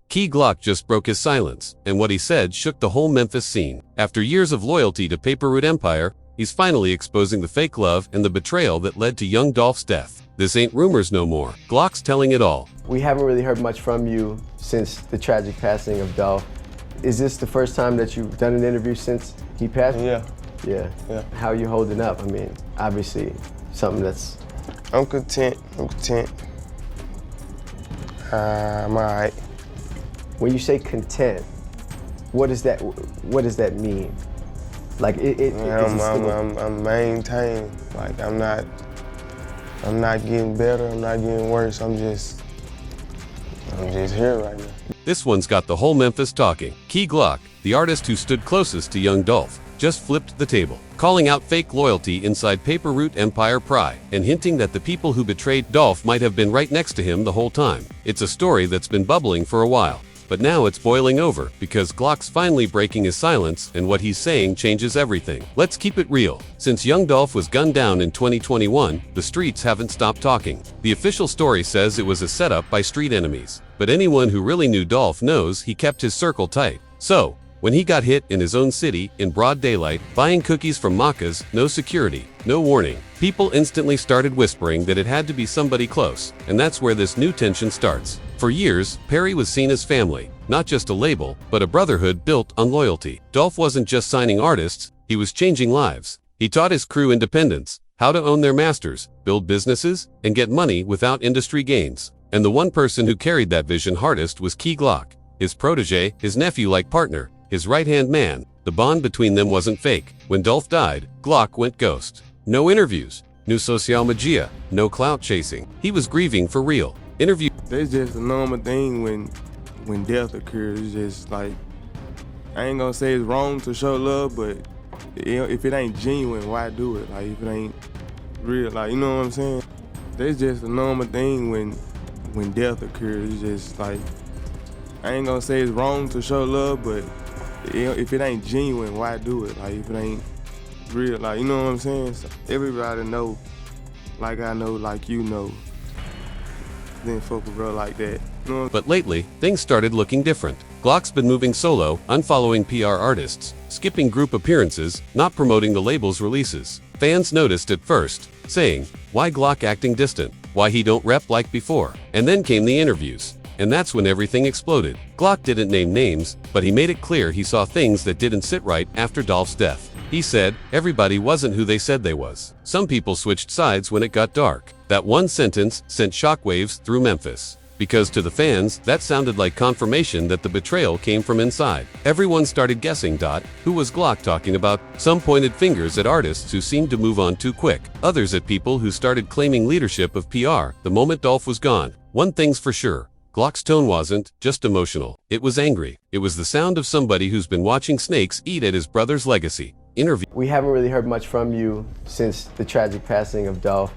Key Glock just broke his silence, and what he said shook the whole Memphis scene. After years of loyalty to Paper Route Empire, he's finally exposing the fake love and the betrayal that led to Young Dolph's death. This ain't rumors no more. Glock's telling it all. We haven't really heard much from you since the tragic passing of Dolph. Is this the first time that you've done an interview since he passed? Yeah. Yeah. How are you holding up? I mean, obviously, something that's... I'm content. I'm all right. When you say content, what does that mean? Like I'm maintaining. Like I'm not getting better. I'm not getting worse. I'm just here right now. This one's got the whole Memphis talking. Key Glock, the artist who stood closest to Young Dolph, just flipped the table, calling out fake loyalty inside Paper Route Empire Pry, and hinting that the people who betrayed Dolph might have been right next to him the whole time. It's a story that's been bubbling for a while, but now it's boiling over because Glock's finally breaking his silence, and what he's saying changes everything. Let's keep it real. Since Young Dolph was gunned down in 2021, the streets haven't stopped talking. The official story says it was a setup by street enemies, but anyone who really knew Dolph knows he kept his circle tight. So, when he got hit in his own city, in broad daylight, buying cookies from Macca's, no security, no warning, people instantly started whispering that it had to be somebody close, and that's where this new tension starts. For years, Perry was seen as family, not just a label, but a brotherhood built on loyalty. Dolph wasn't just signing artists, he was changing lives. He taught his crew independence, how to own their masters, build businesses, and get money without industry gains. And the one person who carried that vision hardest was Key Glock, his protege, his nephew-like partner, his right-hand man. The bond between them wasn't fake. When Dolph died, Glock went ghost. No interviews, no social media, no clout chasing. He was grieving for real. That's just a normal thing when death occurs. It's just like, I ain't gonna say it's wrong to show love, but if it ain't genuine, why do it? Like if it ain't real, like, you know what I'm saying? That's just a normal thing when death occurs. It's just like, I ain't gonna say it's wrong to show love, but if it ain't genuine, why do it? Like if it ain't real, like, you know what I'm saying? So everybody know, like I know, like you know. Then fuck a bro like that. You know? But lately, things started looking different. Glock's been moving solo, unfollowing PR artists, skipping group appearances, not promoting the label's releases. Fans noticed at first, saying, why Glock acting distant? Why he don't rep like before? And then came the interviews. And that's when everything exploded. Glock didn't name names, but he made it clear he saw things that didn't sit right after Dolph's death. He said, everybody wasn't who they said they was. Some people switched sides when it got dark. That one sentence sent shockwaves through Memphis. Because to the fans, that sounded like confirmation that the betrayal came from inside. Everyone started guessing, who was Glock talking about? Some pointed fingers at artists who seemed to move on too quick. Others at people who started claiming leadership of PR the moment Dolph was gone. One thing's for sure. Glock's tone wasn't just emotional. It was angry. It was the sound of somebody who's been watching snakes eat at his brother's legacy. We haven't really heard much from you since the tragic passing of Dolph.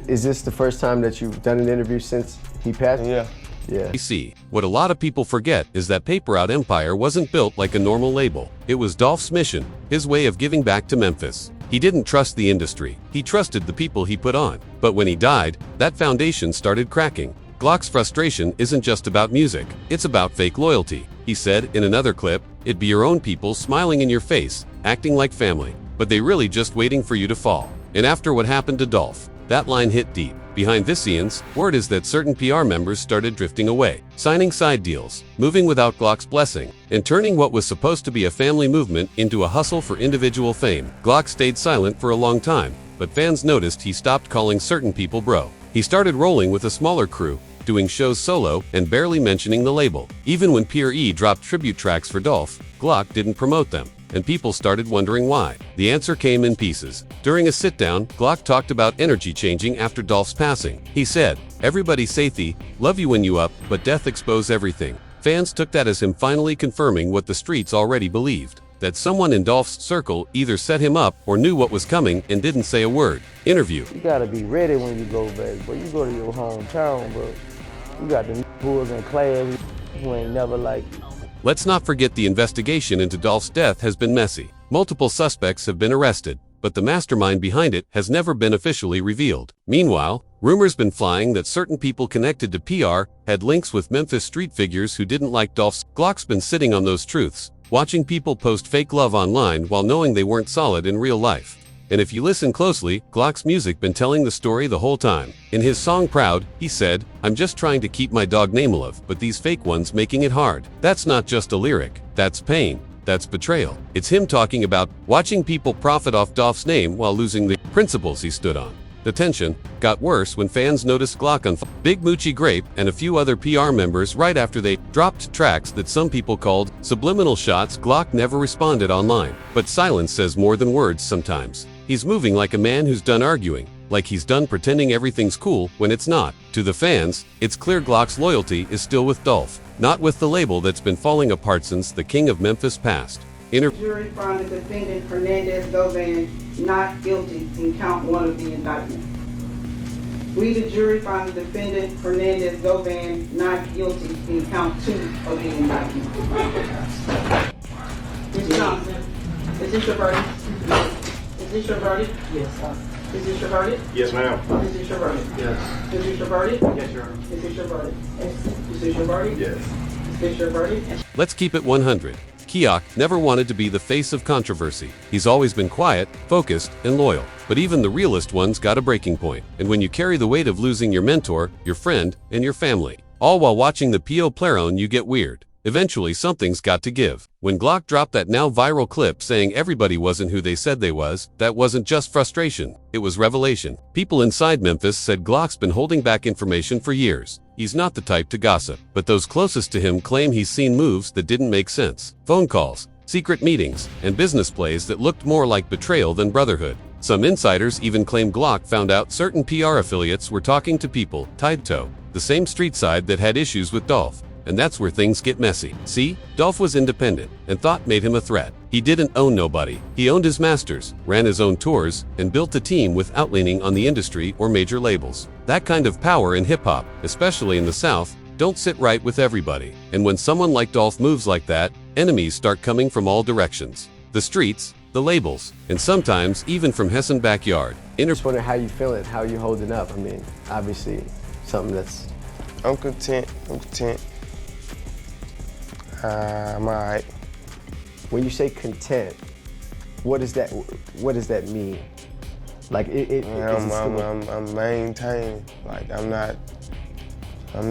Is this the first time that you've done an interview since he passed? Yeah. You see, what a lot of people forget is that Paper Route Empire wasn't built like a normal label. It was Dolph's mission, his way of giving back to Memphis. He didn't trust the industry. He trusted the people he put on. But when he died, that foundation started cracking. Glock's frustration isn't just about music, it's about fake loyalty. He said in another clip, it'd be your own people smiling in your face, acting like family, but they really just waiting for you to fall. And after what happened to Dolph, that line hit deep. Behind the scenes, word is that certain PR members started drifting away, signing side deals, moving without Glock's blessing, and turning what was supposed to be a family movement into a hustle for individual fame. Glock stayed silent for a long time, but fans noticed he stopped calling certain people bro. He started rolling with a smaller crew, doing shows solo and barely mentioning the label. Even when PRE dropped tribute tracks for Dolph, Glock didn't promote them, and people started wondering why. The answer came in pieces. During a sit-down, Glock talked about energy changing after Dolph's passing. He said, everybody say thee, love you when you up, but death expose everything. Fans took that as him finally confirming what the streets already believed, that someone in Dolph's circle either set him up or knew what was coming and didn't say a word. Interview. You gotta be ready when you go back, but you go to your hometown, but you got the who was in class who ain't never liked you. Let's not forget the investigation into Dolph's death has been messy. Multiple suspects have been arrested, but the mastermind behind it has never been officially revealed. Meanwhile, Rumors been flying that certain people connected to PR had links with Memphis street figures who didn't like Dolph's. Glock's been sitting on those truths, watching people post fake love online while knowing they weren't solid in real life. And if you listen closely, Glock's music been telling the story the whole time. In his song Proud, he said, "I'm just trying to keep my dog name alive, but these fake ones making it hard." That's not just a lyric, that's pain. That's betrayal. It's him talking about watching people profit off Dolph's name while losing the principles he stood on. The tension got worse when fans noticed Glock on Big Moochie Grape and a few other PR members right after they dropped tracks that some people called subliminal shots. Glock never responded online, but silence says more than words sometimes. He's moving like a man who's done arguing, like he's done pretending everything's cool when it's not. To the fans, it's clear Glock's loyalty is still with Dolph, not with the label that's been falling apart since the King of Memphis passed. Jury found the defendant Hernandez-Govan not guilty in count 1 of the indictment. We, the jury, found the defendant Hernandez-Govan not guilty in count 2 of the indictment. Ms. Johnson, is this your verdict? Is this your verdict? Yes. Is this your verdict? Yes, ma'am. Is this your verdict? Yes. Is this your verdict? Yes, Your Honor. Is this your verdict? Is this your verdict? Yes. Is this your verdict? Let's keep it 100. Keok never wanted to be the face of controversy. He's always been quiet, focused, and loyal. But even the realest ones got a breaking point. And when you carry the weight of losing your mentor, your friend, and your family, all while watching the PRNT, you get weird. Eventually something's got to give. When Glock dropped that now viral clip saying everybody wasn't who they said they was, that wasn't just frustration, it was revelation. People inside Memphis said Glock's been holding back information for years. He's not the type to gossip, but those closest to him claim he's seen moves that didn't make sense. Phone calls, secret meetings, and business plays that looked more like betrayal than brotherhood. Some insiders even claim Glock found out certain PR affiliates were talking to people tied to the same street side that had issues with Dolph. And that's where things get messy. See, Dolph was independent, and thought made him a threat. He didn't own nobody. He owned his masters, ran his own tours, and built a team without leaning on the industry or major labels. That kind of power in hip-hop, especially in the South, don't sit right with everybody. And when someone like Dolph moves like that, enemies start coming from all directions. The streets, the labels, and sometimes even from Hessen backyard. Just wondering how you feeling, how you holding up. I mean, obviously, something that's... I'm content. I'm alright. When you say content, what does that mean? Like I'm maintaining. Like I'm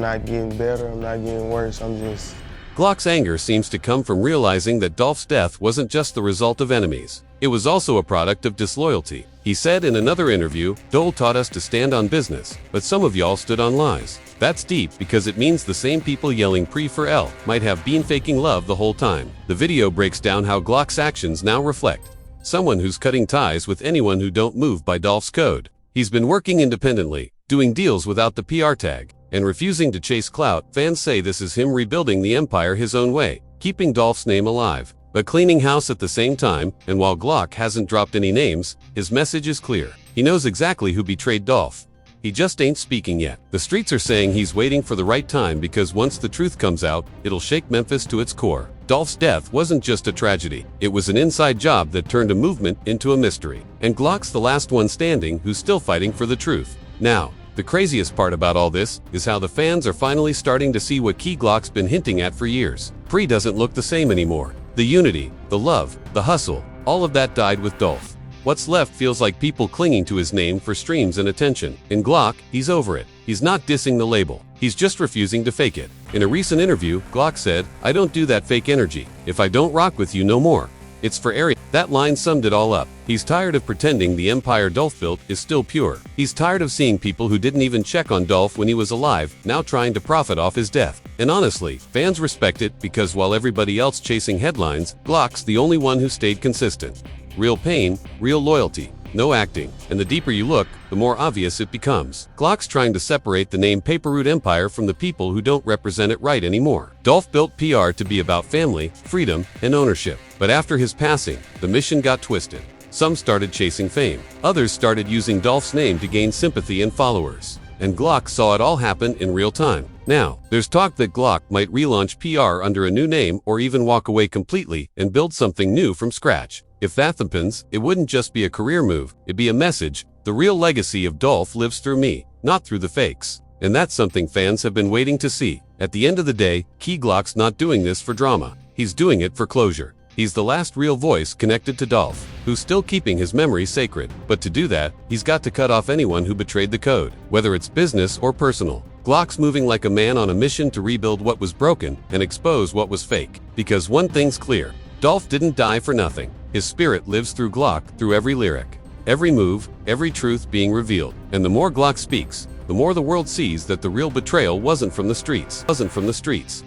not getting better. I'm not getting worse. I'm just. Glock's anger seems to come from realizing that Dolph's death wasn't just the result of enemies. It was also a product of disloyalty. He said in another interview, "Dole taught us to stand on business, but some of y'all stood on lies." That's deep because it means the same people yelling "Pre for L" might have been faking love the whole time. The video breaks down how Glock's actions now reflect someone who's cutting ties with anyone who don't move by Dolph's code. He's been working independently, doing deals without the PR tag, and refusing to chase clout. Fans say this is him rebuilding the empire his own way, keeping Dolph's name alive, but cleaning house at the same time. And while Glock hasn't dropped any names, his message is clear. He knows exactly who betrayed Dolph. He just ain't speaking yet. The streets are saying he's waiting for the right time because once the truth comes out, it'll shake Memphis to its core. Dolph's death wasn't just a tragedy. It was an inside job that turned a movement into a mystery. And Glock's the last one standing who's still fighting for the truth. Now, the craziest part about all this is how the fans are finally starting to see what Key Glock's been hinting at for years. Pre doesn't look the same anymore. The unity, the love, the hustle, all of that died with Dolph. What's left feels like people clinging to his name for streams and attention. In Glock, he's over it. He's not dissing the label. He's just refusing to fake it. In a recent interview, Glock said, "I don't do that fake energy. If I don't rock with you no more. It's for area." That line summed it all up. He's tired of pretending the empire Dolph built is still pure. He's tired of seeing people who didn't even check on Dolph when he was alive, now trying to profit off his death. And honestly, fans respect it because while everybody else chasing headlines, Glock's the only one who stayed consistent. Real pain, real loyalty, no acting, and the deeper you look, the more obvious it becomes. Glock's trying to separate the name Paperroot Empire from the people who don't represent it right anymore. Dolph built PR to be about family, freedom, and ownership. But after his passing, the mission got twisted. Some started chasing fame. Others started using Dolph's name to gain sympathy and followers. And Glock saw it all happen in real time. Now, there's talk that Glock might relaunch PR under a new name or even walk away completely and build something new from scratch. If that happens, it wouldn't just be a career move, it'd be a message. The real legacy of Dolph lives through me. not through the fakes. And that's something fans have been waiting to see. At the end of the day, Key Glock's not doing this for drama. He's doing it for closure. He's the last real voice connected to Dolph, who's still keeping his memory sacred. But to do that, he's got to cut off anyone who betrayed the code, whether it's business or personal. Glock's moving like a man on a mission to rebuild what was broken and expose what was fake. Because one thing's clear, Dolph didn't die for nothing. His spirit lives through Glock, through every lyric, every move, every truth being revealed. And the more Glock speaks, the more the world sees that the real betrayal wasn't from the streets.